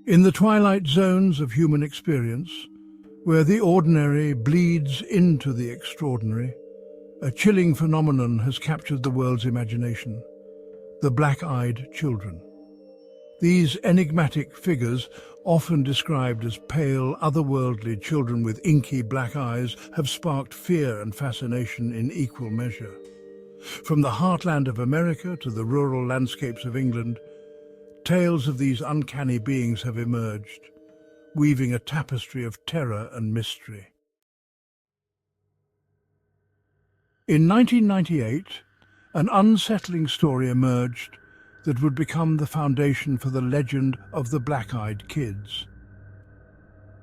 In the twilight zones of human experience, where the ordinary bleeds into the extraordinary, a chilling phenomenon has captured the world's imagination: the black-eyed children. These enigmatic figures, often described as pale, otherworldly children with inky black eyes, have sparked fear and fascination in equal measure. From the heartland of America to the rural landscapes of England, tales of these uncanny beings have emerged, weaving a tapestry of terror and mystery. In 1998, an unsettling story emerged that would become the foundation for the legend of the Black-Eyed Kids.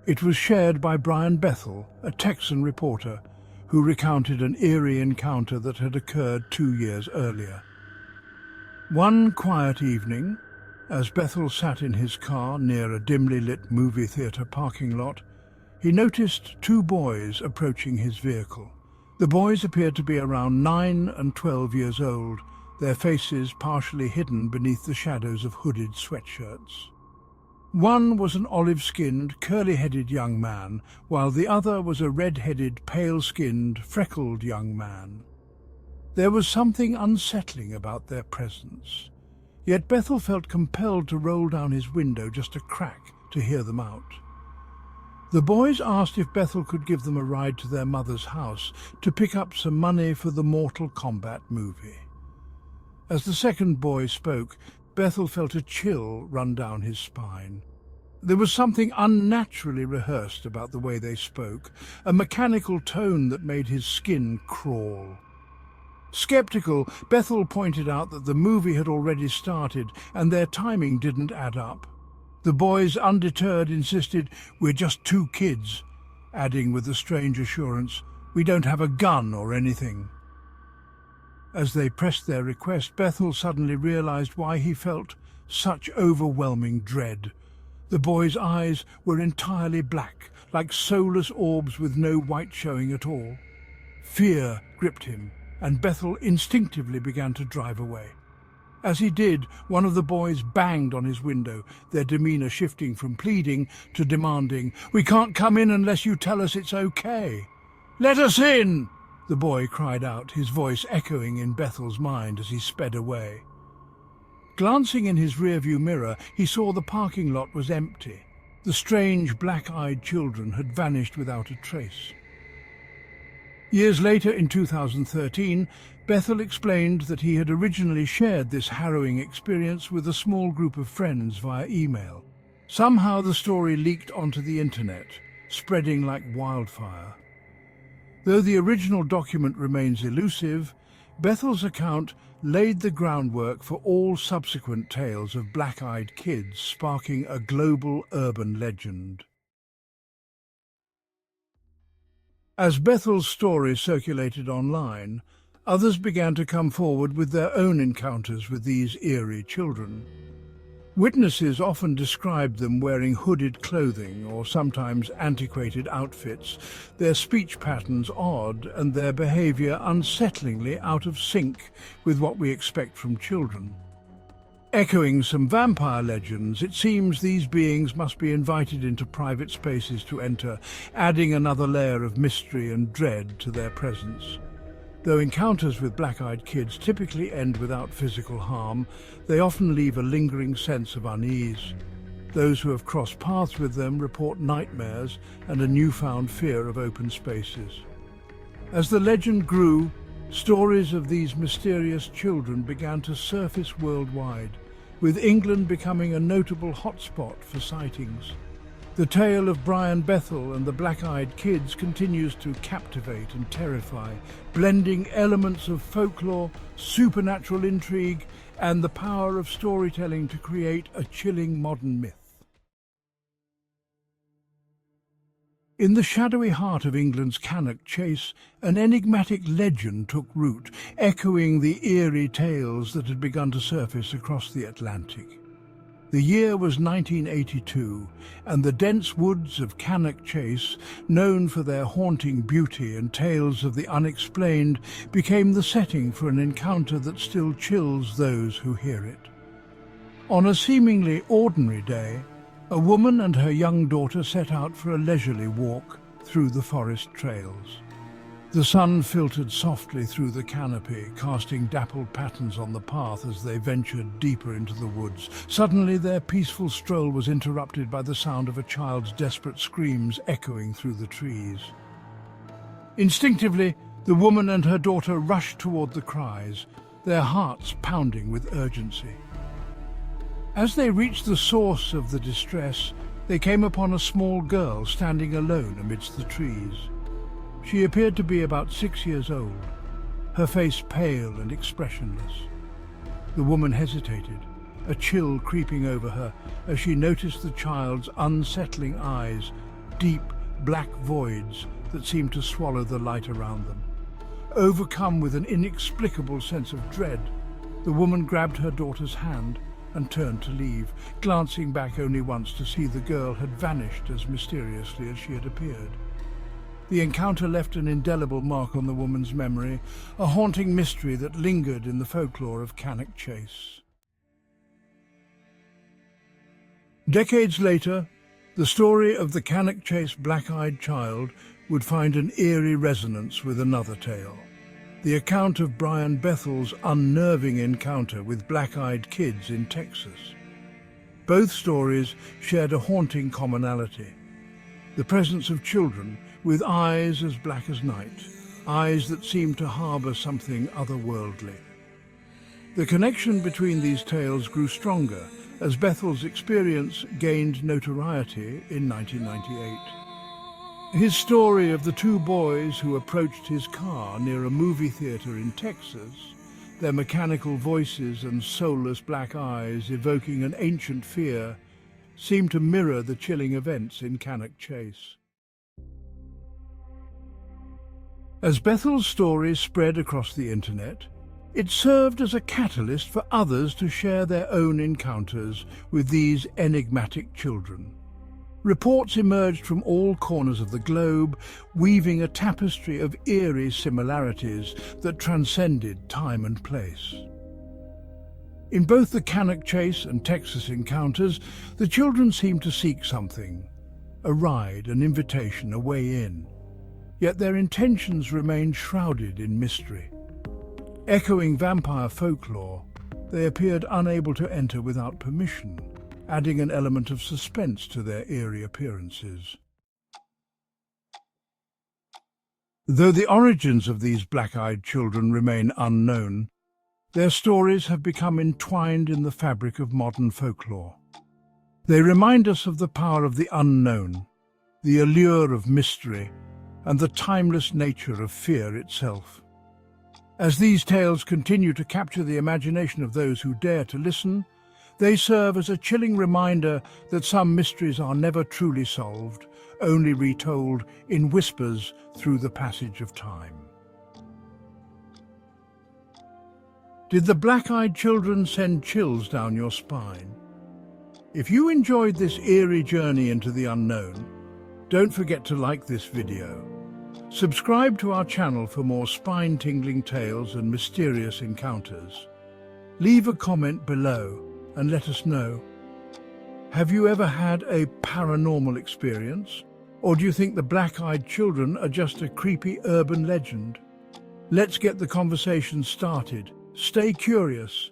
It was shared by Brian Bethel, a Texan reporter, who recounted an eerie encounter that had occurred 2 years earlier. One quiet evening, as Bethel sat in his car near a dimly lit movie theater parking lot, he noticed 2 boys approaching his vehicle. The boys appeared to be around 9 and 12 years old, their faces partially hidden beneath the shadows of hooded sweatshirts. One was an olive-skinned, curly-headed young man, while the other was a red-headed, pale-skinned, freckled young man. There was something unsettling about their presence, yet Bethel felt compelled to roll down his window just a crack to hear them out. The boys asked if Bethel could give them a ride to their mother's house to pick up some money for the Mortal Kombat movie. As the second boy spoke, Bethel felt a chill run down his spine. There was something unnaturally rehearsed about the way they spoke, a mechanical tone that made his skin crawl. Skeptical, Bethel pointed out that the movie had already started and their timing didn't add up. The boys, undeterred, insisted, "We're just 2 kids," adding with a strange assurance, "We don't have a gun or anything." As they pressed their request, Bethel suddenly realized why he felt such overwhelming dread. The boy's eyes were entirely black, like soulless orbs with no white showing at all. Fear gripped him, and Bethel instinctively began to drive away. As he did, one of the boys banged on his window, their demeanor shifting from pleading to demanding, "We can't come in unless you tell us it's okay." "Let us in!" the boy cried out, his voice echoing in Bethel's mind as he sped away. Glancing in his rearview mirror, he saw the parking lot was empty. The strange black-eyed children had vanished without a trace. Years later, in 2013, Bethel explained that he had originally shared this harrowing experience with a small group of friends via email. Somehow the story leaked onto the internet, spreading like wildfire. Though the original document remains elusive, Bethel's account laid the groundwork for all subsequent tales of black-eyed kids, sparking a global urban legend. As Bethel's story circulated online, others began to come forward with their own encounters with these eerie children. Witnesses often described them wearing hooded clothing or sometimes antiquated outfits, their speech patterns odd and their behavior unsettlingly out of sync with what we expect from children. Echoing some vampire legends, it seems these beings must be invited into private spaces to enter, adding another layer of mystery and dread to their presence. Though encounters with black-eyed kids typically end without physical harm, they often leave a lingering sense of unease. Those who have crossed paths with them report nightmares and a newfound fear of open spaces. As the legend grew, stories of these mysterious children began to surface worldwide, with England becoming a notable hotspot for sightings. The tale of Brian Bethel and the Black-Eyed Kids continues to captivate and terrify, blending elements of folklore, supernatural intrigue, and the power of storytelling to create a chilling modern myth. In the shadowy heart of England's Cannock Chase, an enigmatic legend took root, echoing the eerie tales that had begun to surface across the Atlantic. The year was 1982, and the dense woods of Cannock Chase, known for their haunting beauty and tales of the unexplained, became the setting for an encounter that still chills those who hear it. On a seemingly ordinary day, A woman and her young daughter set out for a leisurely walk through the forest trails. The sun filtered softly through the canopy, casting dappled patterns on the path as they ventured deeper into the woods. Suddenly, their peaceful stroll was interrupted by the sound of a child's desperate screams echoing through the trees. Instinctively, the woman and her daughter rushed toward the cries, their hearts pounding with urgency. As they reached the source of the distress, they came upon a small girl standing alone amidst the trees. She appeared to be about 6 years old, her face pale and expressionless. The woman hesitated, a chill creeping over her as she noticed the child's unsettling eyes, deep black voids that seemed to swallow the light around them. Overcome with an inexplicable sense of dread, the woman grabbed her daughter's hand and turned to leave, glancing back only once to see the girl had vanished as mysteriously as she had appeared. The encounter left an indelible mark on the woman's memory, a haunting mystery that lingered in the folklore of Cannock Chase. Decades later, the story of the Cannock Chase black-eyed child would find an eerie resonance with another tale, the account of Brian Bethel's unnerving encounter with black-eyed kids in Texas. Both stories shared a haunting commonality: the presence of children with eyes as black as night, eyes that seemed to harbor something otherworldly. The connection between these tales grew stronger as Bethel's experience gained notoriety in 1998. His story of the two boys who approached his car near a movie theater in Texas, their mechanical voices and soulless black eyes evoking an ancient fear, seemed to mirror the chilling events in Cannock Chase. As Bethel's story spread across the internet, it served as a catalyst for others to share their own encounters with these enigmatic children. Reports emerged from all corners of the globe, weaving a tapestry of eerie similarities that transcended time and place. In both the Cannock Chase and Texas encounters, the children seemed to seek something, a ride, an invitation, a way in. Yet their intentions remained shrouded in mystery. Echoing vampire folklore, they appeared unable to enter without permission, adding an element of suspense to their eerie appearances. Though the origins of these black-eyed children remain unknown, their stories have become entwined in the fabric of modern folklore. They remind us of the power of the unknown, the allure of mystery, and the timeless nature of fear itself. As these tales continue to capture the imagination of those who dare to listen, they serve as a chilling reminder that some mysteries are never truly solved, only retold in whispers through the passage of time. Did the black-eyed children send chills down your spine? If you enjoyed this eerie journey into the unknown, don't forget to like this video. Subscribe to our channel for more spine-tingling tales and mysterious encounters. Leave a comment below and let us know. Have you ever had a paranormal experience? Or do you think the black-eyed children are just a creepy urban legend? Let's get the conversation started. Stay curious.